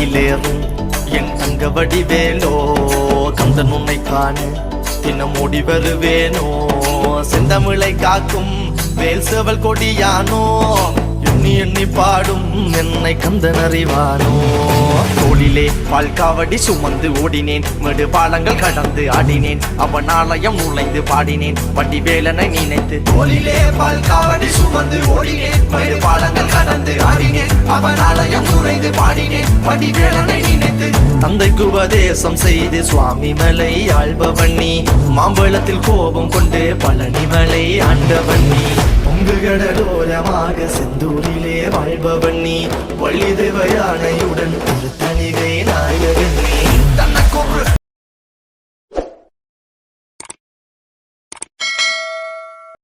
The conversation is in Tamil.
மயிலேறும் என் தங்க வடிவேலோ கந்தன் உன்னை காண தினம் ஓடி வருவேனோ செந்தமிழை காக்கும் வேல் சேவல் கொடியானோ எண்ணி எண்ணி பாடும் என்னை கந்தன் அறிவானோ தோளிலே பால்காவடி சுமந்து ஓடினேன் மேடு பாலங்கள் கடந்து ஆடினேன் அவன் ஆலயம் நுழைந்து பாடினேன் வடிவேலனை நினைத்து தோளிலே பால்காவடி சுமந்து ஓடினேன் மேடு பாலங்கள் கடந்து ஆடினேன் அவன் ஆலயம் நுழைந்து பாடினேன் வடிவேலனை நினைத்து தந்தைக்கு உபதேசம் செய்து சுவாமி மலை ஆள்பவன் நீ மாம்பழத்தில் கோபம் கொண்டு பழனி மலை ஆண்டவன் நீ பொங்கு கடலோரமாக செந்தூரிலே வாழ்பவன் நீ வள்ளி தேவ யானையுடன் ஒரு தனிகை நாயகன் நீ